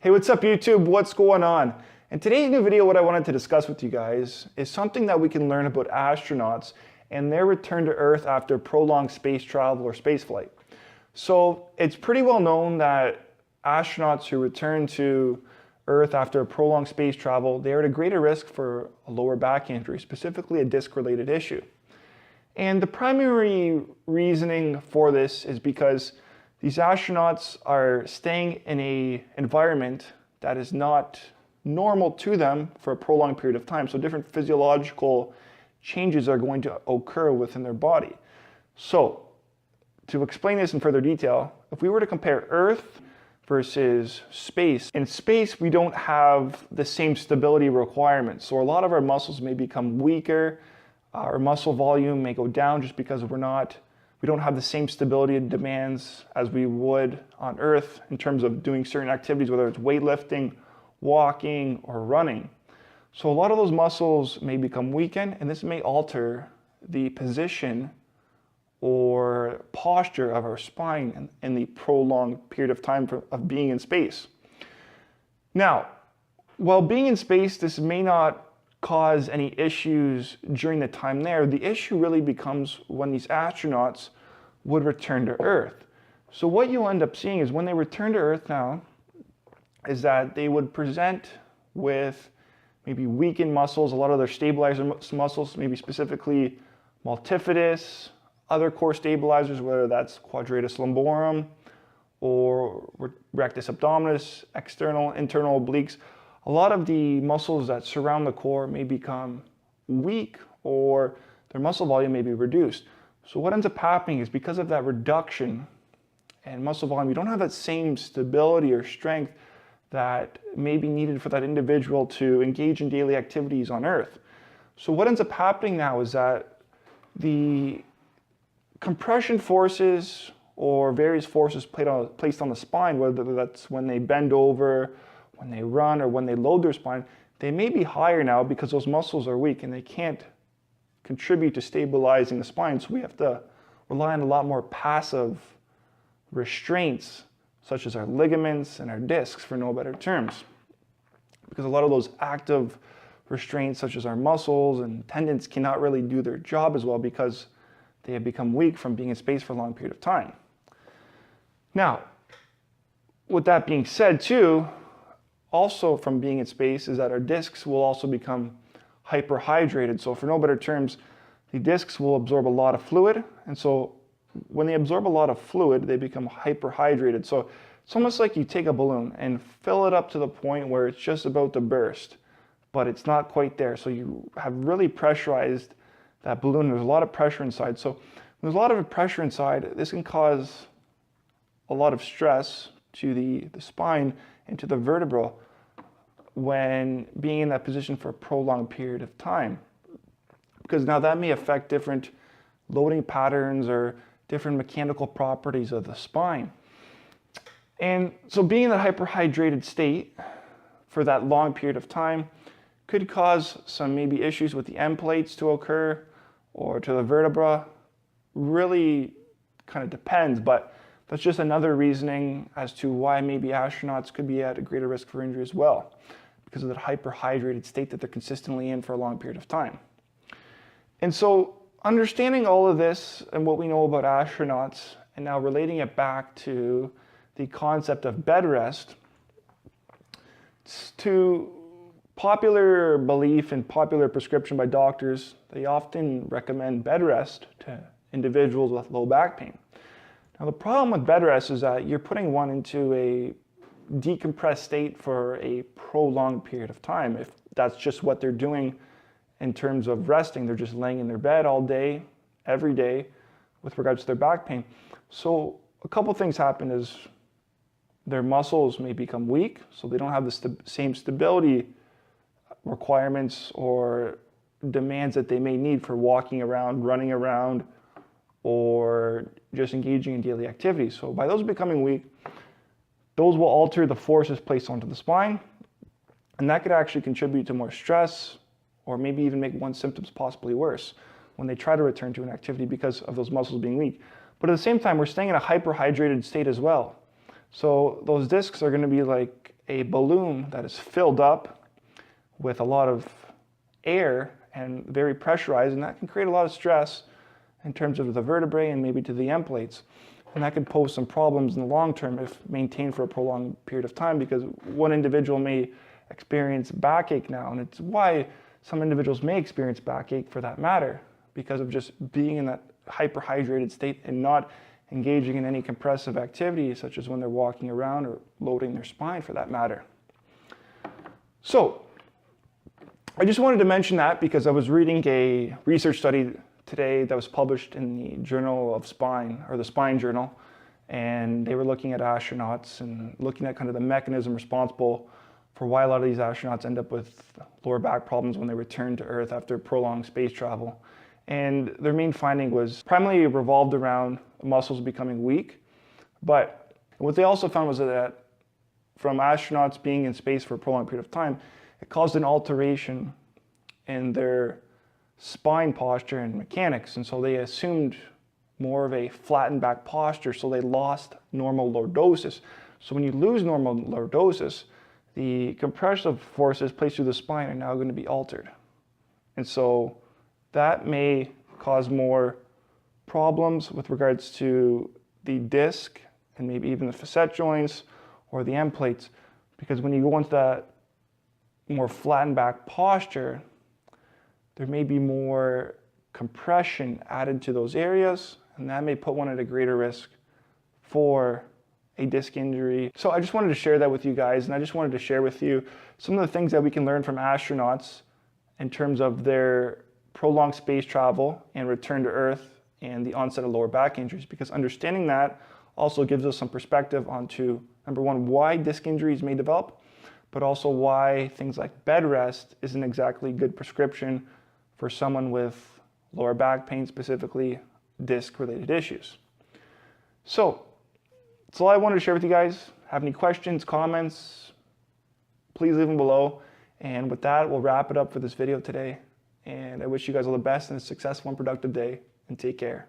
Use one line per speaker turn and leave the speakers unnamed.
Hey, what's up YouTube? What's going on? In today's new video, what I wanted to discuss with you guys is something that we can learn about astronauts and their return to Earth after prolonged space travel or space flight. So it's pretty well known that astronauts who return to Earth after a prolonged space travel, they are at a greater risk for a lower back injury, specifically a disc-related issue. And the primary reasoning for this is because these astronauts are staying in an environment that is not normal to them for a prolonged period of time. So different physiological changes are going to occur within their body. So to explain this in further detail, if we were to compare Earth versus space, in space we don't have the same stability requirements. So a lot of our muscles may become weaker, our muscle volume may go down just because we don't have the same stability and demands as we would on Earth in terms of doing certain activities, whether it's weightlifting, walking, or running. So a lot of those muscles may become weakened, and this may alter the position or posture of our spine in the prolonged period of time of being in space. Now, while being in space, this may not cause any issues during the time there. The issue really becomes when these astronauts would return to Earth. So what you'll end up seeing is when they return to Earth now, is that they would present with maybe weakened muscles, a lot of their stabilizer muscles, maybe specifically multifidus, other core stabilizers, whether that's quadratus lumborum or rectus abdominis, external, internal obliques. A lot of the muscles that surround the core may become weak or their muscle volume may be reduced. So what ends up happening is because of that reduction in muscle volume, you don't have that same stability or strength that may be needed for that individual to engage in daily activities on Earth. So what ends up happening now is that the compression forces or various forces placed on the spine, whether that's when they bend over, when they run, or when they load their spine, they may be higher now because those muscles are weak and they can't contribute to stabilizing the spine. So we have to rely on a lot more passive restraints, such as our ligaments and our discs, for no better terms. Because a lot of those active restraints, such as our muscles and tendons, cannot really do their job as well because they have become weak from being in space for a long period of time. Now, with that being said too, also from being in space is that our discs will also become hyperhydrated. So for no better terms, the discs will absorb a lot of fluid. And so when they absorb a lot of fluid, they become hyperhydrated. So it's almost like you take a balloon and fill it up to the point where it's just about to burst, but it's not quite there. So you have really pressurized that balloon. There's a lot of pressure inside. So when there's a lot of pressure inside, this can cause a lot of stress to the spine and to the vertebra when being in that position for a prolonged period of time. Because now that may affect different loading patterns or different mechanical properties of the spine. And so being in that hyperhydrated state for that long period of time could cause some maybe issues with the end plates to occur or to the vertebra. Really kind of depends, but that's just another reasoning as to why maybe astronauts could be at a greater risk for injury as well, because of that hyperhydrated state that they're consistently in for a long period of time. And so understanding all of this and what we know about astronauts and now relating it back to the concept of bed rest, to popular belief and popular prescription by doctors, they often recommend bed rest to individuals with low back pain. Now the problem with bed rest is that you're putting one into a decompressed state for a prolonged period of time. If that's just what they're doing in terms of resting, they're just laying in their bed all day, every day, with regards to their back pain. So a couple things happen is their muscles may become weak, so they don't have the same stability requirements or demands that they may need for walking around, running around, or just engaging in daily activities. So by those becoming weak, those will alter the forces placed onto the spine, and that could actually contribute to more stress or maybe even make one's symptoms possibly worse when they try to return to an activity because of those muscles being weak. But at the same time, we're staying in a hyperhydrated state as well. So those discs are going to be like a balloon that is filled up with a lot of air and very pressurized, and that can create a lot of stress in terms of the vertebrae and maybe to the end plates. And that can pose some problems in the long term if maintained for a prolonged period of time, because one individual may experience backache now, and it's why some individuals may experience backache for that matter, because of just being in that hyperhydrated state and not engaging in any compressive activity, such as when they're walking around or loading their spine for that matter. So I just wanted to mention that because I was reading a research study today that was published in the Journal of Spine, or the Spine Journal, and they were looking at astronauts and looking at kind of the mechanism responsible for why a lot of these astronauts end up with lower back problems when they return to Earth after prolonged space travel. And their main finding was primarily revolved around muscles becoming weak. But what they also found was that from astronauts being in space for a prolonged period of time, it caused an alteration in their spine posture and mechanics. And so they assumed more of a flattened back posture, so they lost normal lordosis. So when you lose normal lordosis, the compressive forces placed through the spine are now going to be altered. And so that may cause more problems with regards to the disc and maybe even the facet joints or the end plates, because when you go into that more flattened back posture, there may be more compression added to those areas, and that may put one at a greater risk for a disc injury. So I just wanted to share that with you guys, and I just wanted to share with you some of the things that we can learn from astronauts in terms of their prolonged space travel and return to Earth and the onset of lower back injuries, because understanding that also gives us some perspective onto, number one, why disc injuries may develop, but also why things like bed rest isn't exactly good prescription for someone with lower back pain, specifically disc-related issues. So that's all I wanted to share with you guys. Have any questions, comments, please leave them below. And with that, we'll wrap it up for this video today. And I wish you guys all the best and a successful and productive day, and take care.